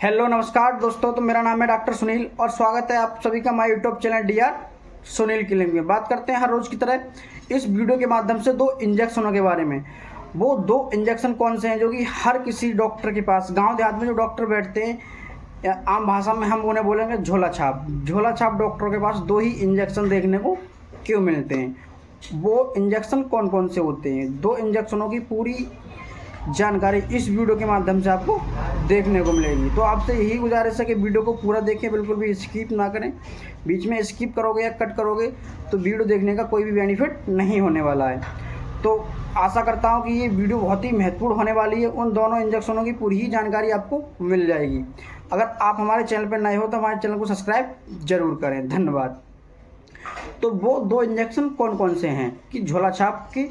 Hello नमस्कार दोस्तों, तो मेरा नाम है डॉक्टर सुनील और स्वागत है आप सभी का my YouTube channel DR Sunil clinic में। बात करते हैं हर रोज़ की तरह इस वीडियो के माध्यम से दो इंजेक्शनों के बारे में। वो दो इंजेक्शन कौन से हैं जो कि हर किसी डॉक्टर के पास, गांव देहात में जो डॉक्टर बैठते हैं, या आम भाषा में हम उन्हें बोलेंगे झोला छाप डॉक्टरों के पास दो ही इंजेक्शन देखने को क्यों मिलते हैं। वो इंजेक्शन कौन कौन से होते हैं, दो इंजेक्शनों की पूरी जानकारी इस वीडियो के माध्यम से आपको देखने को मिलेगी। तो आपसे यही गुजारिश है कि वीडियो को पूरा देखें, बिल्कुल भी स्किप ना करें। बीच में स्किप करोगे या कट करोगे तो वीडियो देखने का कोई भी बेनिफिट नहीं होने वाला है। तो आशा करता हूं कि ये वीडियो बहुत ही महत्वपूर्ण होने वाली है। उन दोनों इंजेक्शनों की पूरी ही जानकारी आपको मिल जाएगी। अगर आप हमारे चैनल पर नए हो तो हमारे चैनल को सब्सक्राइब जरूर करें। धन्यवाद। तो वो दो इंजेक्शन कौन कौन से हैं कि झोला छाप की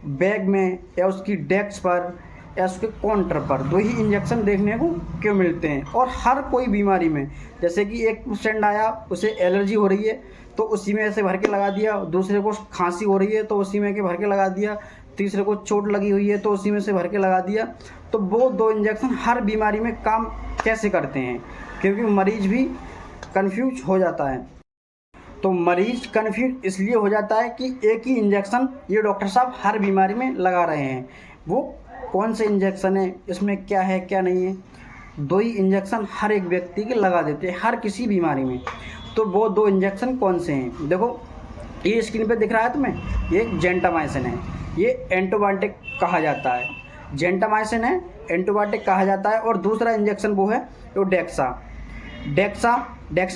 बैग में या उसकी डेस्क पर या उसके काउंटर पर दो ही इंजेक्शन देखने को क्यों मिलते हैं। और हर कोई बीमारी में, जैसे कि एक पेशेंट आया, उसे एलर्जी हो रही है तो उसी में ऐसे भर के लगा दिया, दूसरे को खांसी हो रही है तो उसी में के भर के लगा दिया, तीसरे को चोट लगी हुई है तो उसी में से भर के लगा दिया। तो वो दो इंजेक्शन हर बीमारी में काम कैसे करते हैं, क्योंकि मरीज भी कन्फ्यूज हो जाता है। तो मरीज कन्फ्यूज इसलिए हो जाता है कि एक ही इंजेक्शन ये डॉक्टर साहब हर बीमारी में लगा रहे हैं। वो कौन से इंजेक्शन है, इसमें क्या है क्या नहीं है, दो ही इंजेक्शन हर एक व्यक्ति के लगा देते हैं हर किसी बीमारी में। तो वो दो इंजेक्शन कौन से हैं, देखो ये स्क्रीन पे दिख रहा है तुम्हें, ये जेंटामाइसिन है, ये एंटीबायोटिक कहा जाता है। जेंटामाइसिन है, एंटीबायोटिक कहा जाता है। और दूसरा इंजेक्शन वो है वो डेक्सा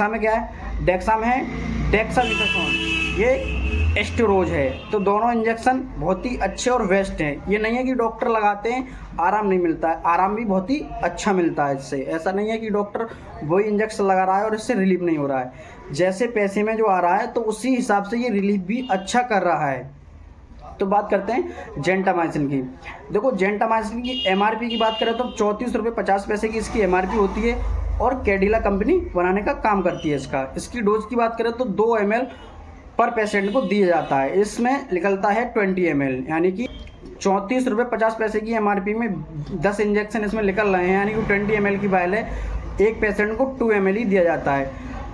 में क्या है, डेक्सा में है डेक्सामेथासोन, ये एस्टेरोज है। तो दोनों इंजेक्शन बहुत ही अच्छे और बेस्ट हैं। ये नहीं है कि डॉक्टर लगाते हैं आराम नहीं मिलता है, आराम भी बहुत ही अच्छा मिलता है इससे। ऐसा नहीं है कि डॉक्टर वही इंजेक्शन लगा रहा है और इससे रिलीफ नहीं हो रहा है। जैसे पैसे में जो आ रहा है तो उसी हिसाब से ये रिलीफ भी अच्छा कर रहा है। तो बात करते हैं जेंटामाइसिन की। देखो जेंटामाइसिन की एमआरपी की बात करें तो 34 रुपये 50 पैसे की इसकी एमआरपी होती है और कैडिला कंपनी बनाने का काम करती है इसकी डोज की बात करें तो 2 ml पर पेशेंट को दिया जाता है। इसमें निकलता है 20 ml, यानी कि 34 रुपये 50 पैसे की एमआरपी में 10 इंजेक्शन इसमें निकल रहे हैं, यानी कि 20 ml की वायल है। एक पेशेंट को 2 ml ही दिया जाता है।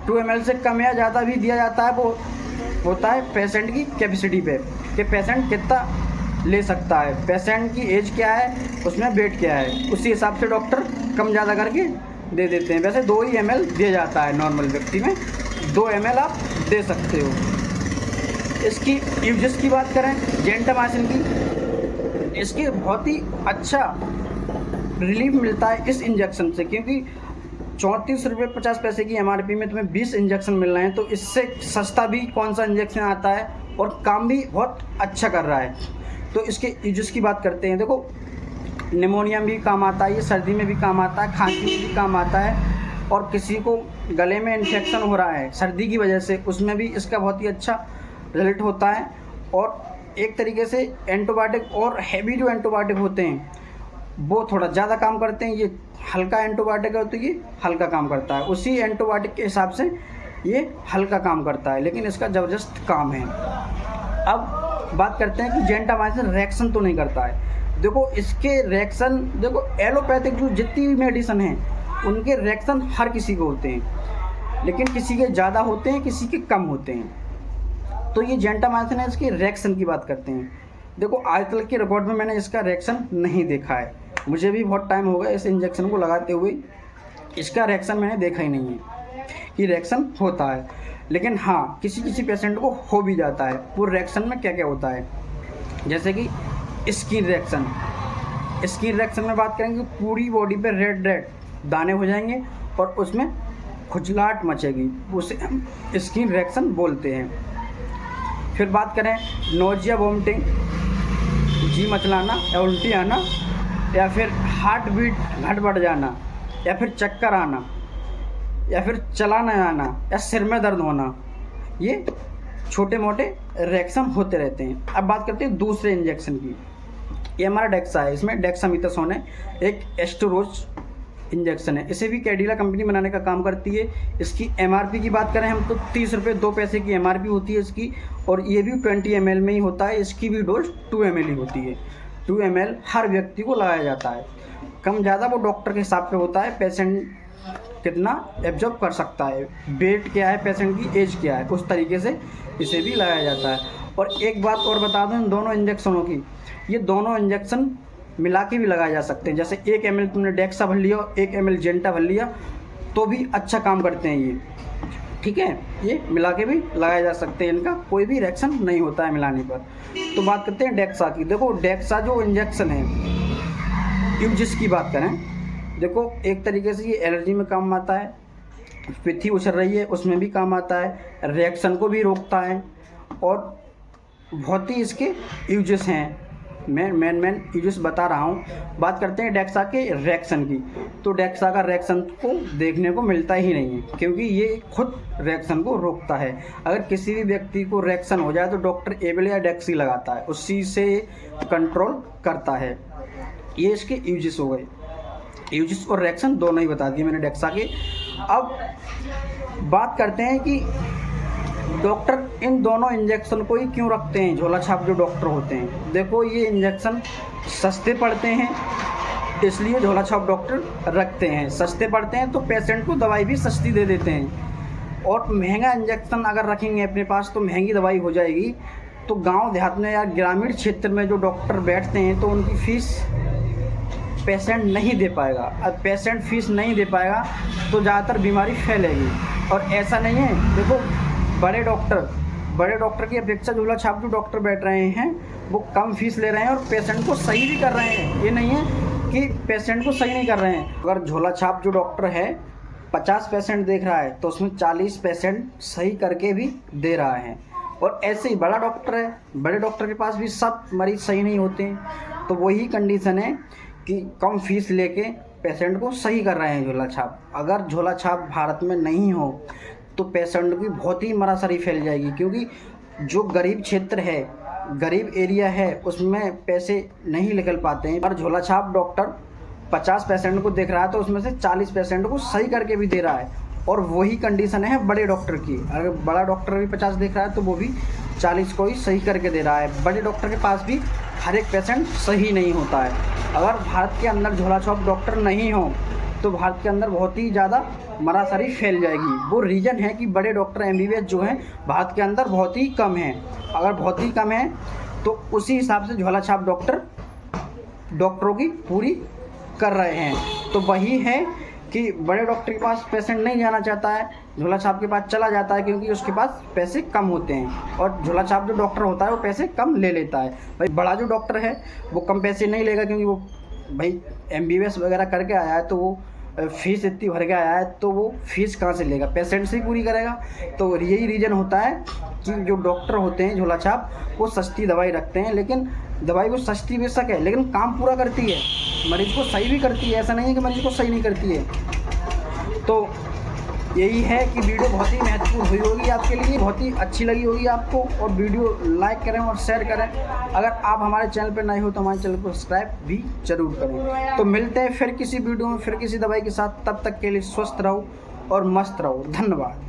2 ml से कम या ज़्यादा भी दिया जाता है, वो होता है पेशेंट की कैपेसिटी पे कि पेशेंट कितना ले सकता है, पेशेंट की एज क्या है, उसमें वेट क्या है, उसी हिसाब से डॉक्टर कम ज़्यादा करके दे देते हैं। वैसे 2 ही ml दिया जाता है, नॉर्मल व्यक्ति में 2 ml आप दे सकते हो। इसकी यूजेस की बात करें जेंटामाइसिन की, इसकी बहुत ही अच्छा रिलीफ मिलता है इस इंजेक्शन से, क्योंकि 34 रुपये 50 पैसे की एमआरपी में तुम्हें 20 इंजेक्शन मिल रहे हैं। तो इससे सस्ता भी कौन सा इंजेक्शन आता है और काम भी बहुत अच्छा कर रहा है। तो इसके यूजेस की बात करते हैं। देखो निमोनिया में भी काम आता है, ये सर्दी में भी काम आता है, खांसी में भी काम आता है, और किसी को गले में इन्फेक्शन हो रहा है सर्दी की वजह से, उसमें भी इसका बहुत ही अच्छा रिजल्ट होता है। और एक तरीके से एंटीबायोटिक और हैवी जो एंटीबायोटिक होते हैं वो थोड़ा ज़्यादा काम करते हैं, ये हल्का एंटीबायोटिक है तो ये हल्का काम करता है, उसी एंटीबायोटिक के हिसाब से ये हल्का काम करता है, लेकिन इसका ज़बरदस्त काम है। अब बात करते हैं कि जेंटामाइसिन रिएक्शन तो नहीं करता है। देखो इसके रिएक्शन, देखो एलोपैथिक जो जितनी भी मेडिसिन हैं उनके रिएक्शन हर किसी को होते हैं, लेकिन किसी के ज़्यादा होते हैं, किसी के कम होते हैं। तो ये जेंटामाइसिन है, इसकी रिएक्शन की बात करते हैं। देखो आज तक के रिकॉर्ड में मैंने इसका रिएक्शन नहीं देखा है, मुझे भी बहुत टाइम हो गया इस इंजेक्शन को लगाते हुए, इसका रिएक्शन मैंने देखा ही नहीं है कि रिएक्शन होता है। लेकिन हाँ, किसी किसी पेशेंट को हो भी जाता है। वो रिएक्शन में क्या क्या होता है, जैसे कि स्किन रिएक्शन में बात करेंगे, पूरी बॉडी पे रेड दाने हो जाएंगे और उसमें खुजलाहट मचेगी, उसे हम स्किन रिएक्शन बोलते हैं। फिर बात करें नोजिया, वोमिटिंग, जी मचलाना या उल्टी आना, या फिर हार्ट बीट घट बढ़ जाना, या फिर चक्कर आना, या फिर चला न आना, या सिर में दर्द होना, ये छोटे मोटे रिएक्शन होते रहते हैं। अब बात करते हैं दूसरे इंजेक्शन की। ये हमारा डेक्सा है, इसमें डेक्सामेथासोन है, एक एस्टेरोज इंजेक्शन है, इसे भी कैडिला कंपनी बनाने का काम करती है। इसकी एमआरपी की बात करें हम तो 30 रुपये 2 पैसे की एमआरपी होती है इसकी, और ये भी 20 ml में ही होता है। इसकी भी डोज 2 ml ही होती है। 2 ml हर व्यक्ति को लगाया जाता है, कम ज़्यादा वो डॉक्टर के हिसाब पे होता है, पेशेंट कितना एब्जॉर्ब कर सकता है, वेट क्या है, पेशेंट की एज क्या है, उस तरीके से इसे भी लगाया जाता है। और एक बात और बता दूं इन दोनों इंजेक्शनों की, ये दोनों इंजेक्शन मिला के भी लगाए जा सकते हैं। जैसे 1 ml तुमने डेक्सा भर लिया और 1 ml जेंटा भर लिया तो भी अच्छा काम करते हैं ये, ठीक है। ये मिला के भी लगाए जा सकते हैं, इनका कोई भी रिएक्शन नहीं होता है मिलाने पर। तो बात करते हैं डेक्सा की। देखो डेक्सा जो इंजेक्शन है, यूजेस की बात करें, देखो एक तरीके से ये एलर्जी में काम आता है, पित्ती उछल रही है उसमें भी काम आता है, रिएक्शन को भी रोकता है, और बहुत ही इसके यूजेस हैं। मैं यूजेस बता रहा हूँ। बात करते हैं डेक्सा के रिएक्शन की। तो डेक्सा का रिएक्शन को देखने को मिलता ही नहीं है, क्योंकि ये खुद रिएक्शन को रोकता है। अगर किसी भी व्यक्ति को रिएक्शन हो जाए तो डॉक्टर एबेल या डेक्सी लगाता है, उसी से कंट्रोल करता है। ये इसके यूजेस हो गए, यूजेस और रिएक्शन दोनों ही बता दिए मैंने डेक्सा के। अब बात करते हैं कि डॉक्टर इन दोनों इंजेक्शन को ही क्यों रखते हैं, झोला छाप जो डॉक्टर होते हैं। देखो ये इंजेक्शन सस्ते पड़ते हैं, इसलिए झोला छाप डॉक्टर रखते हैं। सस्ते पड़ते हैं तो पेशेंट को दवाई भी सस्ती दे देते हैं। और महंगा इंजेक्शन अगर रखेंगे अपने पास तो महंगी दवाई हो जाएगी। तो गांव देहात में या ग्रामीण क्षेत्र में जो डॉक्टर बैठते हैं तो उनकी फ़ीस पेशेंट नहीं दे पाएगा। अब पेशेंट फीस नहीं दे पाएगा तो ज़्यादातर बीमारी फैलेगी। और ऐसा नहीं है, देखो बड़े डॉक्टर की अपेक्षा झोला छाप जो डॉक्टर बैठ रहे हैं वो कम फीस ले रहे हैं और पेशेंट को सही भी कर रहे हैं। ये नहीं है कि पेशेंट को सही नहीं कर रहे हैं। अगर झोला छाप जो डॉक्टर है 50 पेशेंट देख रहा है तो उसमें 40 पेशेंट सही करके भी दे रहा है। और ऐसे ही बड़ा डॉक्टर है, बड़े डॉक्टर के पास भी सब मरीज़ सही नहीं होते हैं। तो वही कंडीशन है कि कम फीस लेके पेशेंट को सही कर रहे हैं झोला छाप। अगर झोला छाप भारत में नहीं हो तो पेशेंट की बहुत ही मरासरी फैल जाएगी, क्योंकि जो गरीब क्षेत्र है, गरीब एरिया है, उसमें पैसे नहीं निकल पाते हैं। पर झोला छाप डॉक्टर 50 पेशेंट को देख रहा है तो उसमें से 40 पेशेंट को सही करके भी दे रहा है। और वही कंडीशन है बड़े डॉक्टर की। अगर बड़ा डॉक्टर भी 50 देख रहा है तो वो भी 40 को ही सही करके दे रहा है। बड़े डॉक्टर के पास भी हर एक पेशेंट सही नहीं होता है। अगर भारत के अंदर झोला छाप डॉक्टर नहीं हो तो भारत के अंदर बहुत ही ज़्यादा मरासरी फैल जाएगी। वो रीज़न है कि बड़े डॉक्टर MBBS जो हैं भारत के अंदर बहुत ही कम हैं। अगर बहुत ही कम है तो उसी हिसाब से झोला छाप डॉक्टरों की पूरी कर रहे हैं। तो वही है कि बड़े डॉक्टर के पास पेशेंट नहीं जाना चाहता है, झोला छाप के पास चला जाता है, क्योंकि उसके पास पैसे कम होते हैं। और झोला छाप जो डॉक्टर होता है वो पैसे कम ले लेता है। भाई बड़ा जो डॉक्टर है वो कम पैसे नहीं लेगा, क्योंकि वो भाई MBBS वगैरह करके आया है, तो वो फीस इतनी भर के आया है तो वो फीस कहाँ से लेगा, पेशेंट से ही पूरी करेगा। तो यही रीज़न होता है कि जो डॉक्टर होते हैं झोला छाप वो सस्ती दवाई रखते हैं। लेकिन दवाई वो सस्ती बेशक है लेकिन काम पूरा करती है, मरीज़ को सही भी करती है। ऐसा नहीं है कि मरीज़ को सही नहीं करती है। तो यही है कि वीडियो बहुत ही महत्वपूर्ण हुई होगी आपके लिए, बहुत ही अच्छी लगी होगी आपको। और वीडियो लाइक करें और शेयर करें। अगर आप हमारे चैनल पर नए हो तो हमारे चैनल को सब्सक्राइब भी जरूर करें। तो मिलते हैं फिर किसी वीडियो में, फिर किसी दवाई के साथ। तब तक के लिए स्वस्थ रहो और मस्त रहो। धन्यवाद।